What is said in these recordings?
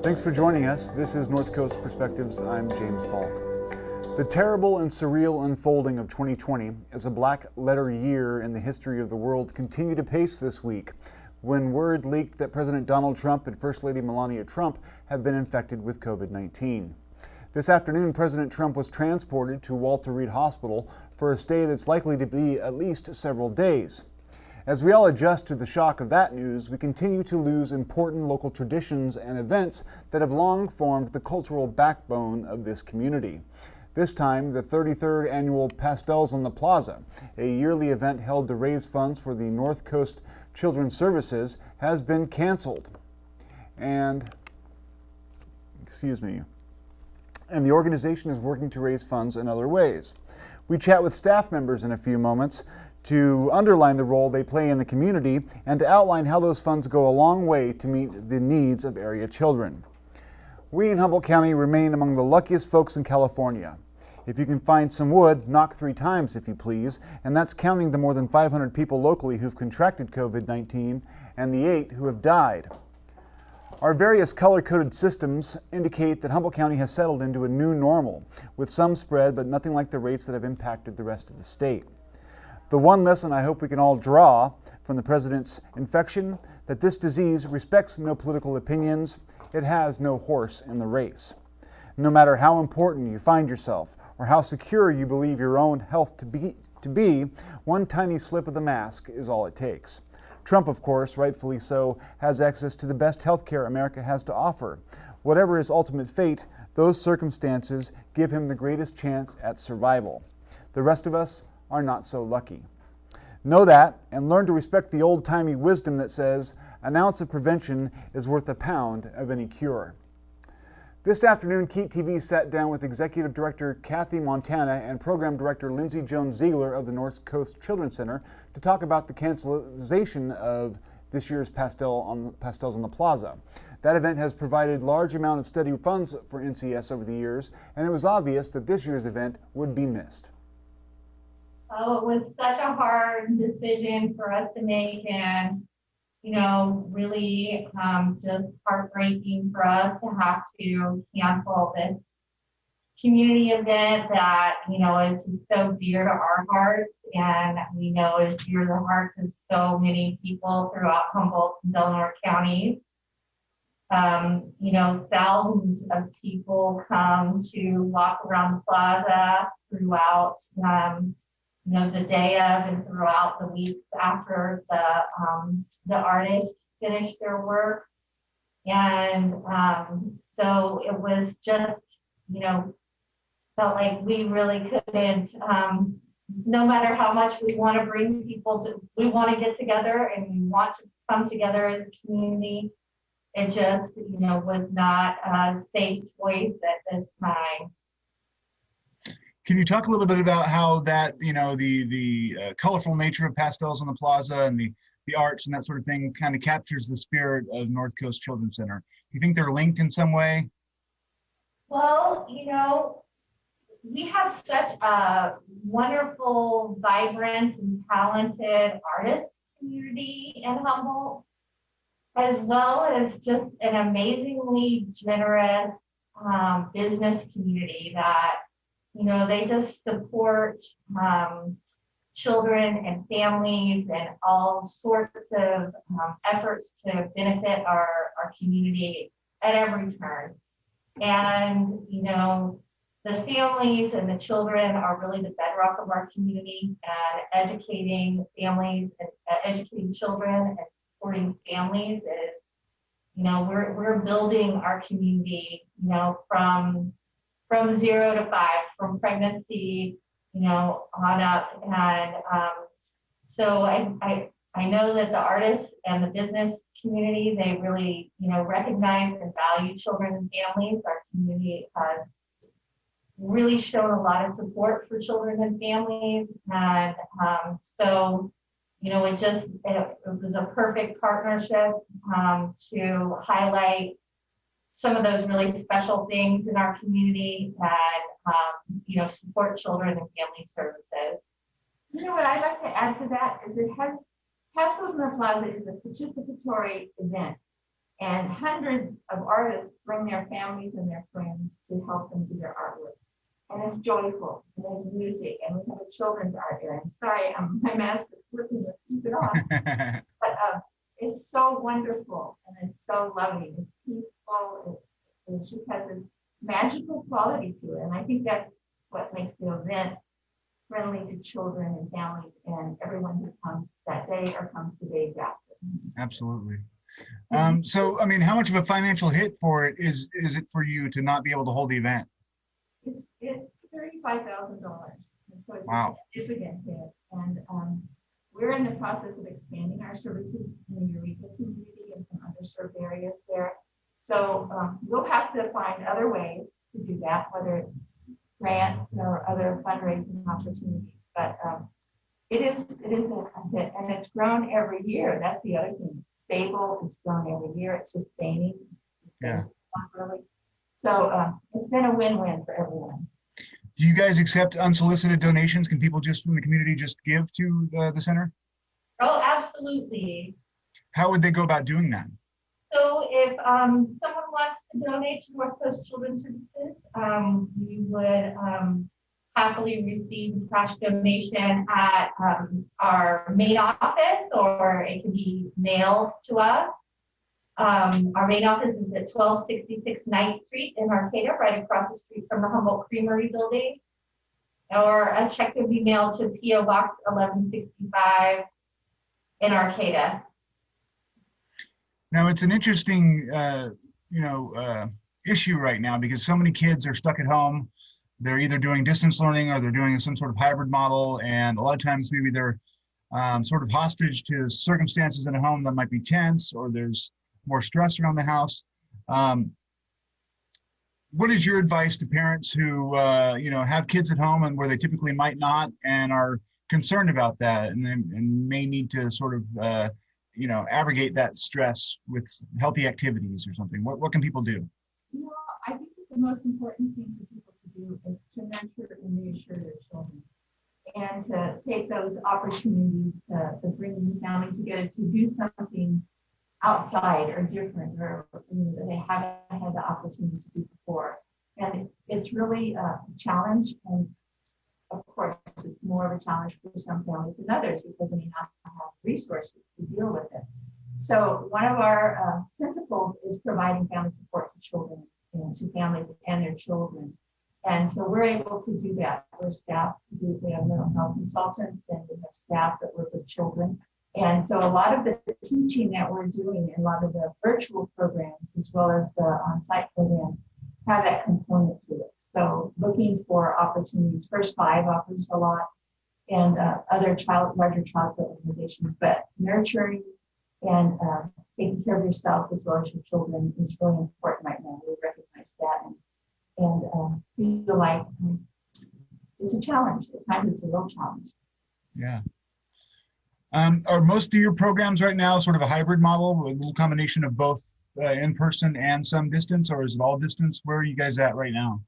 Thanks for joining us. This is North Coast Perspectives. I'm James Faulk. The terrible and surreal unfolding of 2020 as a black letter year in the history of the world continued to pace this week when word leaked that President Donald Trump and First Lady Melania Trump have been infected with COVID-19. This afternoon, President Trump was transported to Walter Reed Hospital for a stay that's likely to be at least several days. As we all adjust to the shock of that news, we continue to lose important local traditions and events that have long formed the cultural backbone of this community. This time, the 33rd annual Pastels on the Plaza, a yearly event held to raise funds for the North Coast Children's Services, has been canceled. And the organization is working to raise funds in other ways. We chat with staff members in a few moments to underline the role they play in the community and to outline how those funds go a long way to meet the needs of area children. We in Humboldt County remain among the luckiest folks in California. If you can find some wood, knock 3 times if you please, and that's counting the more than 500 people locally who've contracted COVID-19 and the 8 who have died. Our various color-coded systems indicate that Humboldt County has settled into a new normal, with some spread but nothing like the rates that have impacted the rest of the state. The one lesson I hope we can all draw from the president's infection, that this disease respects no political opinions, it has no horse in the race. No matter how important you find yourself or how secure you believe your own health to be, one tiny slip of the mask is all it takes. Trump, of course, rightfully so, has access to the best health care America has to offer. Whatever his ultimate fate, those circumstances give him the greatest chance at survival. The rest of us are not so lucky. Know that and learn to respect the old-timey wisdom that says an ounce of prevention is worth a pound of any cure. This afternoon, KEET TV sat down with Executive Director Kathy Montagne and Program Director Lindsey Ziegler of the North Coast Children's Center to talk about the cancellation of this year's Pastels on the Plaza. That event has provided large amount of steady funds for NCS over the years, and it was obvious that this year's event would be missed. Oh, it was such a hard decision for us to make, and really just heartbreaking for us to have to cancel this community event that, is so dear to our hearts, and we know is dear to the hearts of so many people throughout Humboldt and Delaware counties. Thousands of people come to walk around the plaza throughout the day of and throughout the weeks after the artists finish their work. And so it was just, felt like we really couldn't, no matter how much we want to bring people to, we want to get together and we want to come together as a community. It just, was not a safe choice at this time. Can you talk a little bit about how that, the colorful nature of Pastels on the Plaza and the arts and that sort of thing kind of captures the spirit of North Coast Children's Center? Do you think they're linked in some way? Well, we have such a wonderful, vibrant, and talented artist community in Humboldt, as well as just an amazingly generous business community that they just support children and families and all sorts of efforts to benefit our community at every turn. And, the families and the children are really the bedrock of our community, and educating families and educating children and supporting families is, we're building our community, from 0 to 5, from pregnancy, on up. And so I know that the artists and the business community, they really, recognize and value children and families. Our community has really shown a lot of support for children and families. And so, it was a perfect partnership to highlight some of those really special things in our community and, support children and family services. What I'd like to add to that is Pastels on the Plaza is a participatory event. And hundreds of artists bring their families and their friends to help them do their artwork. And it's joyful, and there's music, and we have a children's art area. My mask is working to keep it off. But it's so wonderful, and it's so loving. It's peaceful. It just has this magical quality to it. And I think that's what makes the event friendly to children and families and everyone who comes that day or comes the days after. Absolutely. So, I mean, how much of a financial hit for it is it for you to not be able to hold the event? It's $35,000. So it's Wow. a significant hit. And we're in the process of expanding our services in the Eureka community and some underserved areas there. So we'll have to find other ways to do that, whether it's grants or other fundraising opportunities. But it is a hit, and it's grown every year. That's the other thing. It's stable. It's grown every year. It's sustaining. Yeah. Really. So it's been a win-win for everyone. Do you guys accept unsolicited donations? Can people just from the community just give to the center? Oh, absolutely. How would they go about doing that? So if someone wants to donate to North Coast Children's Services, we would happily receive cash donation at our main office, or it can be mailed to us. Our main office is at 1266 9th Street in Arcata, right across the street from the Humboldt Creamery building. Or a check can be mailed to P.O. Box 1165 in Arcata. Now, it's an interesting, issue right now because so many kids are stuck at home. They're either doing distance learning or they're doing some sort of hybrid model. And a lot of times maybe they're sort of hostage to circumstances in a home that might be tense, or there's more stress around the house. What is your advice to parents who, have kids at home and where they typically might not and are concerned about that and may need to sort of, abrogate that stress with healthy activities or something? What can people do? I think that the most important thing for people to do is to nurture and reassure their children, and to take those opportunities to bring the family together to do something outside or different, or that they haven't had the opportunity to do before. And it's really a challenge, and of course it's more of a challenge for some families than others because they may not have resources to deal with it. So one of our principles is providing family support to children, to families and their children. And so we're able to do that. We're staffed to do, we have mental health consultants, and we have staff that work with children. And so a lot of the teaching that we're doing and a lot of the virtual programs, as well as the on-site programs, have that component to it. So looking for opportunities. First Five offers a lot, and other larger childcare organizations, but nurturing and taking care of yourself as well as your children is really important right now. We recognize that and feel like it's a challenge. At times it's a real challenge. Yeah. Are most of your programs right now sort of a hybrid model, a little combination of both in person and some distance, or is it all distance? Where are you guys at right now?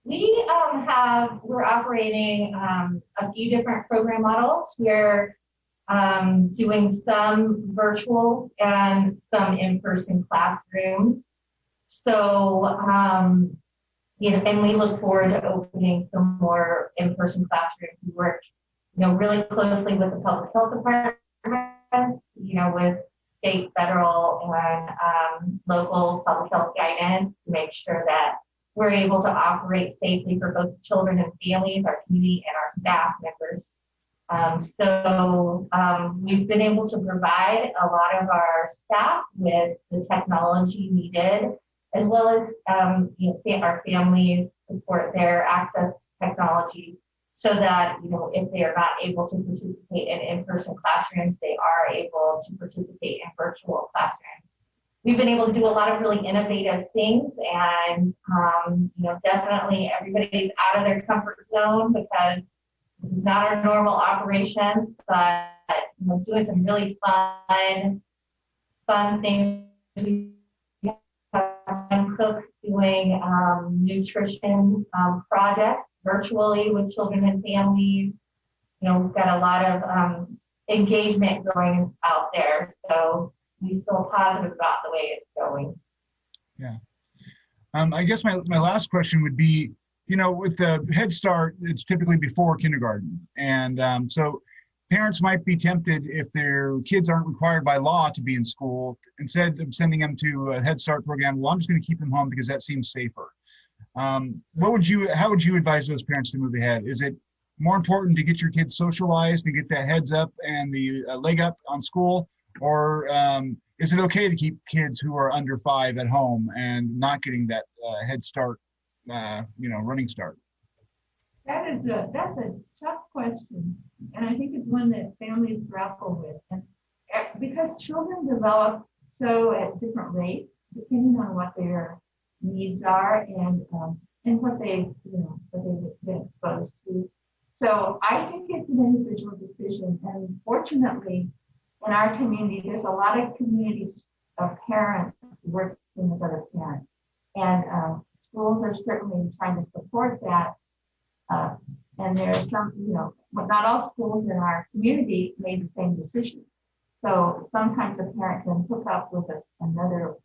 We're operating a few different program models. We're doing some virtual and some in-person classrooms. So, and we look forward to opening some more in-person classrooms. We work, really closely with the public health department, with state, federal, and local public health guidance to make sure that we're able to operate safely for both children and families, our community, and our staff members. So we've been able to provide a lot of our staff with the technology needed, as well as our families support their access to technology, so that if they are not able to participate in in-person classrooms, they are able to participate in virtual classrooms. We've been able to do a lot of really innovative things, and definitely everybody's out of their comfort zone because this is not our normal operations, but doing some really fun things. We have cooks doing nutrition projects virtually with children and families. We've got a lot of engagement going out there. So we feel positive about the way it's going. Yeah. I guess my last question would be, you know, with the Head Start, it's typically before kindergarten. And so parents might be tempted, if their kids aren't required by law to be in school, instead of sending them to a Head Start program, well, I'm just going to keep them home because that seems safer. How would you advise those parents to move ahead? Is it more important to get your kids socialized and get that heads up and the leg up on school? Or is it okay to keep kids who are under 5 at home and not getting that Head Start, running start? That's a tough question, and I think it's one that families grapple with. And because children develop so at different rates, depending on what their needs are and what they've been exposed to. So I think it's an individual decision, and fortunately, in our community, there's a lot of communities of parents working with other parents, and schools are certainly trying to support that. And there's some, but not all schools in our community made the same decision. So sometimes the parent can hook up with another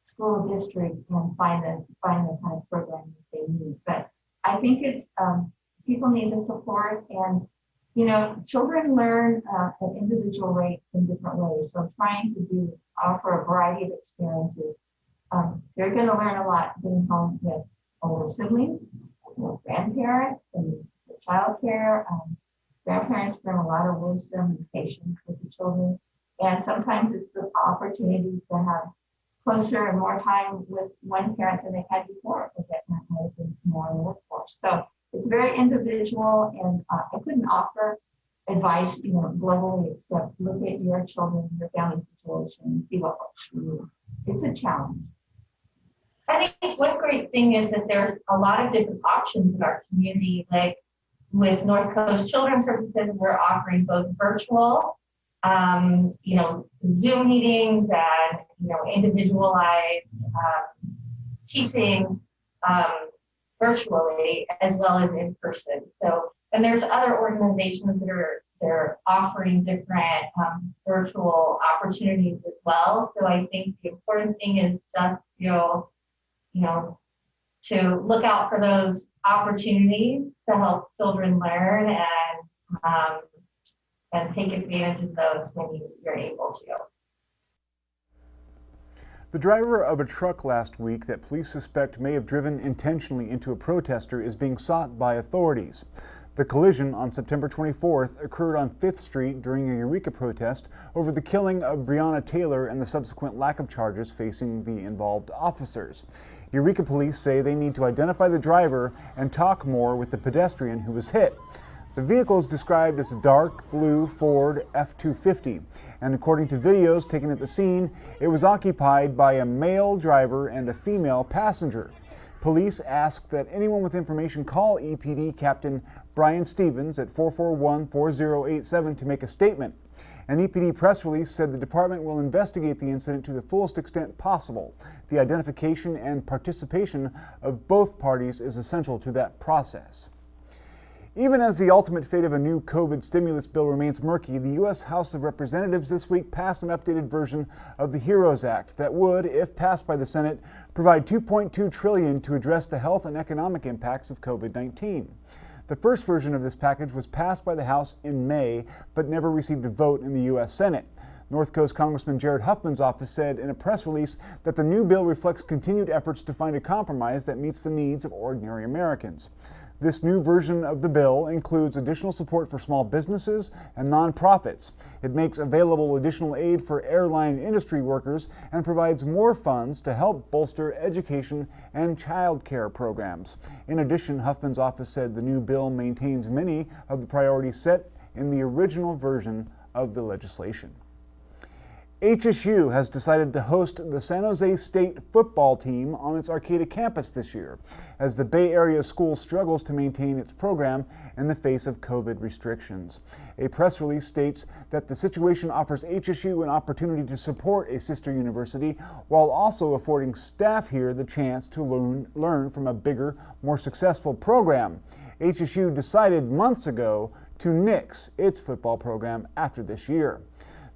school district and find the kind of program that they need. But I think it's people need the support, and children learn at individual rates in different ways. So trying to offer a variety of experiences. They're going to learn a lot being home with older siblings, grandparents, and childcare. Grandparents bring a lot of wisdom and patience with the children, and sometimes it's the opportunity to have closer and more time with one parent than they had before, because that parent might have been more in the workforce. So it's very individual, and I couldn't offer advice, globally, except look at your children, your family situation, and see what works for you. It's a challenge. I think one great thing is that there's a lot of different options in our community. Like with North Coast Children's Services, we're offering both virtual, Zoom meetings and, individualized teaching virtually as well as in person. So, and there's other organizations that they're offering different virtual opportunities as well. So I think the important thing is just to look out for those opportunities to help children learn and take advantage of those when you're able to. The driver of a truck last week that police suspect may have driven intentionally into a protester is being sought by authorities. The collision on September 24th occurred on 5th Street during a Eureka protest over the killing of Breonna Taylor and the subsequent lack of charges facing the involved officers. Eureka police say they need to identify the driver and talk more with the pedestrian who was hit. The vehicle is described as a dark blue Ford F-250, and according to videos taken at the scene, it was occupied by a male driver and a female passenger. Police ask that anyone with information call EPD Captain Brian Stevens at 441-4087 to make a statement. An EPD press release said the department will investigate the incident to the fullest extent possible. The identification and participation of both parties is essential to that process. Even as the ultimate fate of a new COVID stimulus bill remains murky, the U.S. House of Representatives this week passed an updated version of the HEROES Act that would, if passed by the Senate, provide $2.2 trillion to address the health and economic impacts of COVID-19. The first version of this package was passed by the House in May, but never received a vote in the U.S. Senate. North Coast Congressman Jared Huffman's office said in a press release that the new bill reflects continued efforts to find a compromise that meets the needs of ordinary Americans. This new version of the bill includes additional support for small businesses and nonprofits. It makes available additional aid for airline industry workers and provides more funds to help bolster education and child care programs. In addition, Huffman's office said the new bill maintains many of the priorities set in the original version of the legislation. HSU has decided to host the San Jose State football team on its Arcata campus this year, as the Bay Area school struggles to maintain its program in the face of COVID restrictions. A press release states that the situation offers HSU an opportunity to support a sister university while also affording staff here the chance to learn from a bigger, more successful program. HSU decided months ago to nix its football program after this year.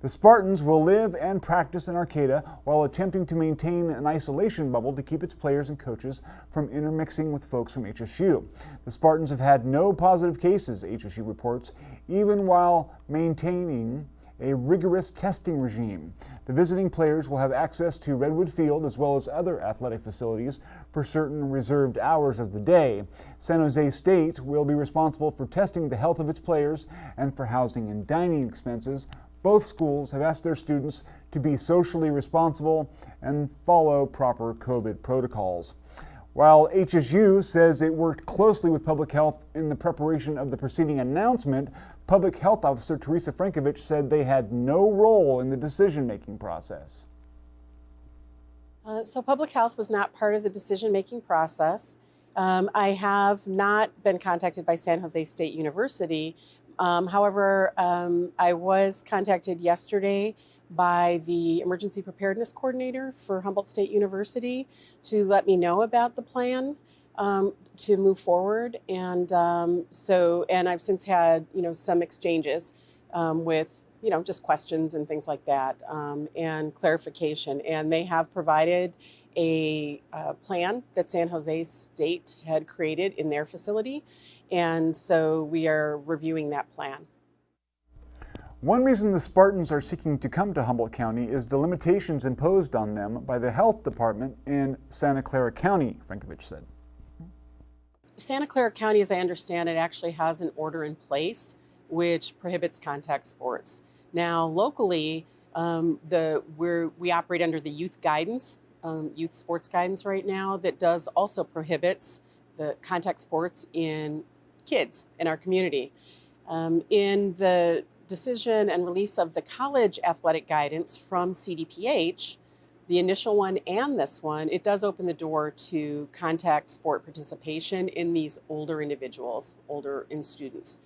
The Spartans will live and practice in Arcata while attempting to maintain an isolation bubble to keep its players and coaches from intermixing with folks from HSU. The Spartans have had no positive cases, HSU reports, even while maintaining a rigorous testing regime. The visiting players will have access to Redwood Field as well as other athletic facilities for certain reserved hours of the day. San Jose State will be responsible for testing the health of its players and for housing and dining expenses. Both schools have asked their students to be socially responsible and follow proper COVID protocols. While HSU says it worked closely with public health in the preparation of the preceding announcement, Public Health Officer Teresa Frankovich said they had no role in the decision-making process. So public health was not part of the decision-making process. I have not been contacted by San Jose State University. However, I was contacted yesterday by the Emergency Preparedness Coordinator for Humboldt State University to let me know about the plan to move forward. And and I've since had, some exchanges with, just questions and things like that and clarification. And they have provided a plan that San Jose State had created in their facility. And so we are reviewing that plan. One reason the Spartans are seeking to come to Humboldt County is the limitations imposed on them by the health department in Santa Clara County, Frankovich said. Santa Clara County, as I understand it, actually has an order in place which prohibits contact sports. Now, locally, we operate under the youth guidance, youth sports guidance right now that does also prohibits the contact sports in kids in our community. In the decision and release of the college athletic guidance from CDPH, the initial one and this one, it does open the door to contact sport participation in these older individuals, in students.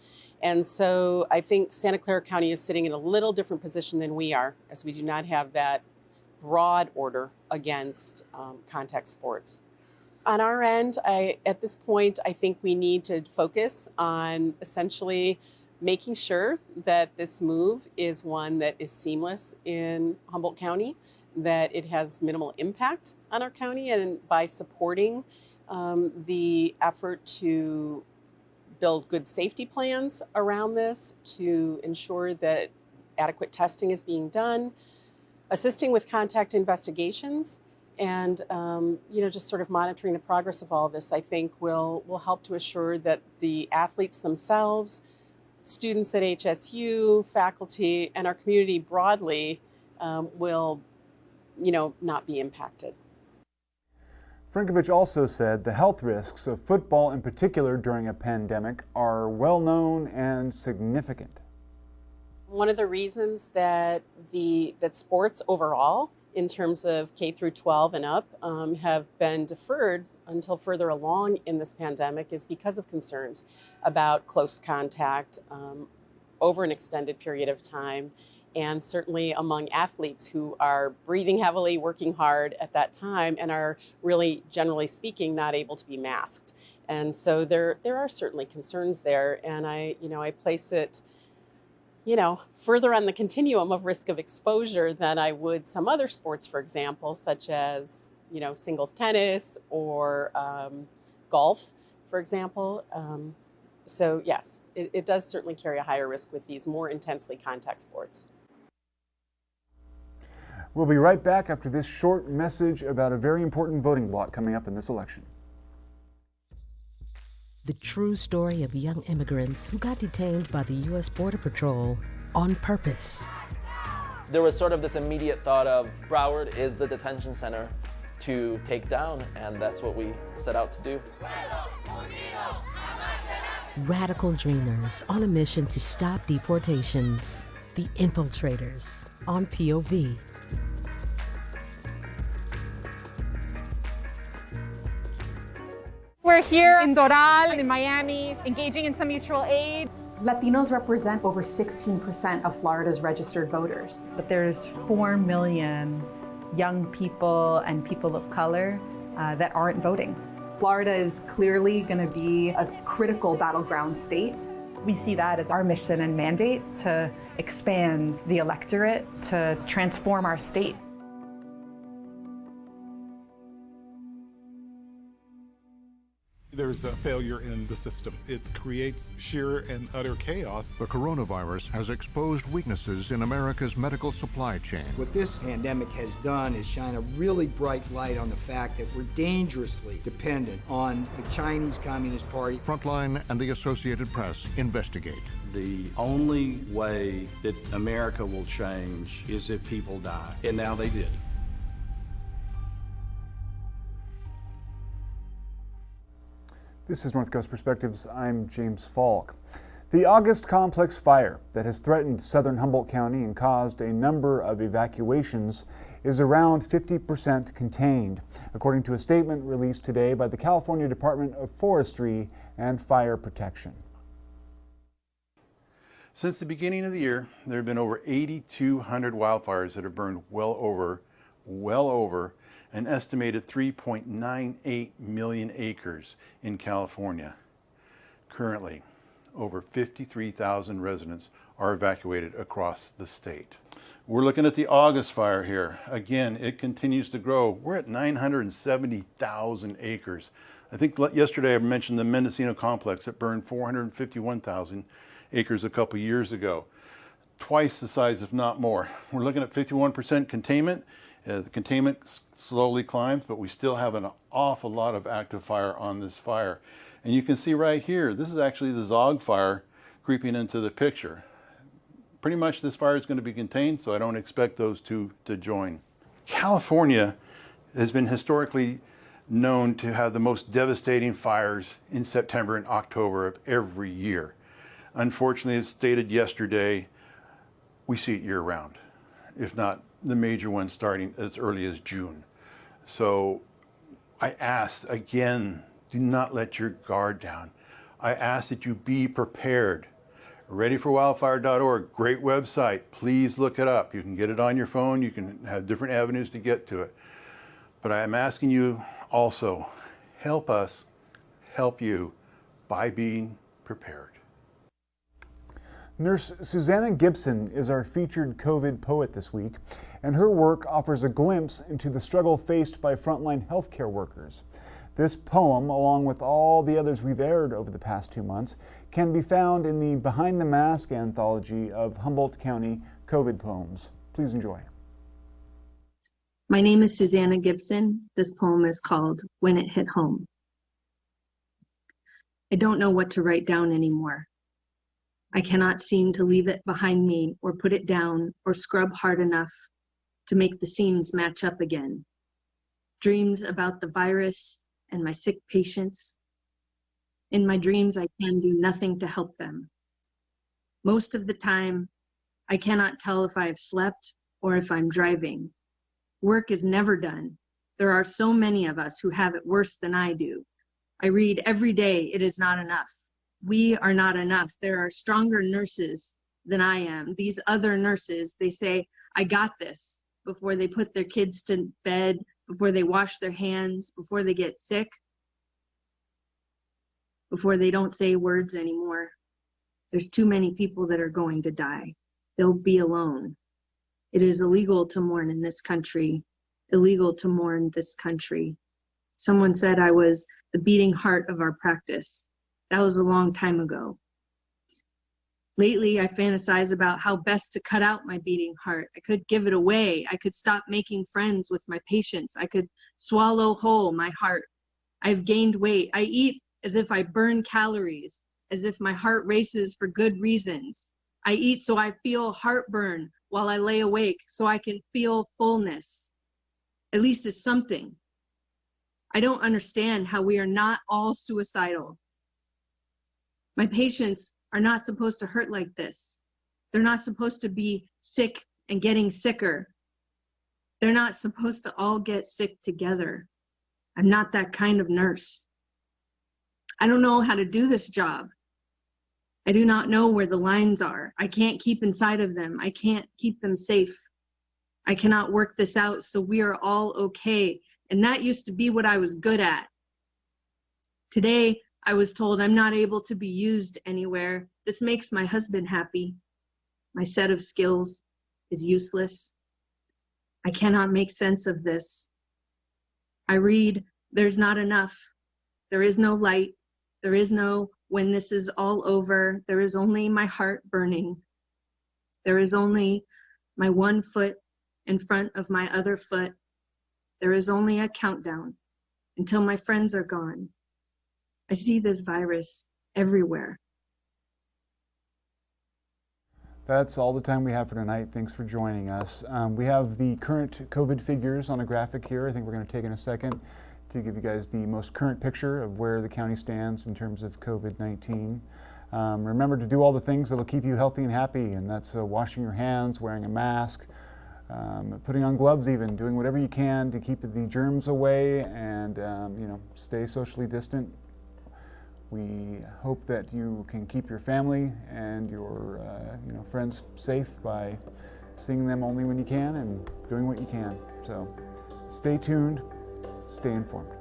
And so I think Santa Clara County is sitting in a little different position than we are, as we do not have that broad order against contact sports. On our end, at this point, I think we need to focus on essentially making sure that this move is one that is seamless in Humboldt County, that it has minimal impact on our county, and by supporting the effort to build good safety plans around this, to ensure that adequate testing is being done, assisting with contact investigations, and just sort of monitoring the progress of all of this, I think will help to assure that the athletes themselves, students at HSU, faculty, and our community broadly will not be impacted. Frankovich also said the health risks of football in particular during a pandemic are well known and significant. One of the reasons that sports overall, in terms of K through 12 and up, have been deferred until further along in this pandemic is because of concerns about close contact over an extended period of time, and certainly among athletes who are breathing heavily, working hard at that time, and are really, generally speaking, not able to be masked. And so there are certainly concerns there, and I place it further on the continuum of risk of exposure than I would some other sports, for example, such as, singles tennis or golf, for example. So yes, it does certainly carry a higher risk with these more intensely contact sports. We'll be right back after this short message about a very important voting block coming up in this election. The true story of young immigrants who got detained by the U.S. Border Patrol on purpose. There was sort of this immediate thought of Broward is the detention center to take down, and that's what we set out to do. Radical dreamers on a mission to stop deportations. The Infiltrators on POV. We're here in Doral, in Miami, engaging in some mutual aid. Latinos represent over 16% of Florida's registered voters. But there's 4 million young people and people of color that aren't voting. Florida is clearly going to be a critical battleground state. We see that as our mission and mandate to expand the electorate to transform our state. There's a failure in the system. It creates sheer and utter chaos. The coronavirus has exposed weaknesses in America's medical supply chain. What this pandemic has done is shine a really bright light on the fact that we're dangerously dependent on the Chinese Communist Party. Frontline and the Associated Press investigate. The only way that America will change is if people die, and now they did. This is North Coast Perspectives. I'm James Faulk. The August complex fire that has threatened southern Humboldt County and caused a number of evacuations is around 50% contained, according to a statement released today by the California Department of Forestry and Fire Protection. Since the beginning of the year, there have been over 8,200 wildfires that have burned well over an estimated 3.98 million acres in California. Currently, over 53,000 residents are evacuated across the state. We're looking at the August fire here. Again, it continues to grow. We're at 970,000 acres. I think yesterday I mentioned the Mendocino complex that burned 451,000 acres a couple years ago. Twice the size, if not more. We're looking at 51% containment. The containment slowly climbs, but we still have an awful lot of active fire on this fire. And you can see right here, this is actually the Zog fire creeping into the picture. Pretty much this fire is going to be contained, so I don't expect those two to join. California has been historically known to have the most devastating fires in September and October of every year. Unfortunately, as stated yesterday, we see it year-round, if not the major ones starting as early as June. So I ask again, do not let your guard down. I ask that you be prepared. Readyforwildfire.org, great website. Please look it up. You can get it on your phone. You can have different avenues to get to it. But I am asking you also, help us help you by being prepared. Nurse Susanna Gibson is our featured COVID poet this week, and her work offers a glimpse into the struggle faced by frontline healthcare workers. This poem, along with all the others we've aired over the past 2 months, can be found in the Behind the Mask anthology of Humboldt County COVID poems. Please enjoy. My name is Susanna Gibson. This poem is called When It Hit Home. I don't know what to write down anymore. I cannot seem to leave it behind me or put it down or scrub hard enough to make the seams match up again. Dreams about the virus and my sick patients. In my dreams, I can do nothing to help them. Most of the time, I cannot tell if I have slept or if I'm driving. Work is never done. There are so many of us who have it worse than I do. I read every day, it is not enough. We are not enough. There are stronger nurses than I am. These other nurses, they say, I got this, before they put their kids to bed, before they wash their hands, before they get sick, before they don't say words anymore. There's too many people that are going to die. They'll be alone. It is illegal to mourn in this country, illegal to mourn this country. Someone said I was the beating heart of our practice. That was a long time ago. Lately, I fantasize about how best to cut out my beating heart. I could give it away. I could stop making friends with my patients. I could swallow whole my heart. I've gained weight. I eat as if I burn calories, as if my heart races for good reasons. I eat so I feel heartburn while I lay awake, so I can feel fullness. At least it's something. I don't understand how we are not all suicidal. My patients are not supposed to hurt like this. They're not supposed to be sick and getting sicker. They're not supposed to all get sick together. I'm not that kind of nurse. I don't know how to do this job. I do not know where the lines are. I can't keep inside of them. I can't keep them safe. I cannot work this out so we are all okay. And that used to be what I was good at. Today, I was told I'm not able to be used anywhere. This makes my husband happy. My set of skills is useless. I cannot make sense of this. I read, there's not enough. There is no light. There is no, when this is all over, there is only my heart burning. There is only my one foot in front of my other foot. There is only a countdown until my friends are gone. I see this virus everywhere. That's all the time we have for tonight. Thanks for joining us. We have the current COVID figures on a graphic here. I think we're going to take in a second to give you guys the most current picture of where the county stands in terms of COVID-19. Remember to do all the things that'll keep you healthy and happy, and that's washing your hands, wearing a mask, putting on gloves even, doing whatever you can to keep the germs away and stay socially distant. We hope that you can keep your family and your friends safe by seeing them only when you can and doing what you can. So stay tuned, stay informed.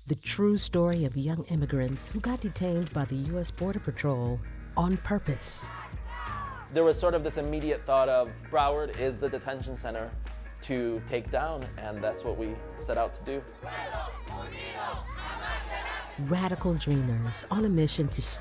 The true story of young immigrants who got detained by the U.S. Border Patrol on purpose. There was sort of this immediate thought of Broward is the detention center to take down, and that's what we set out to do. Radical dreamers on a mission to stop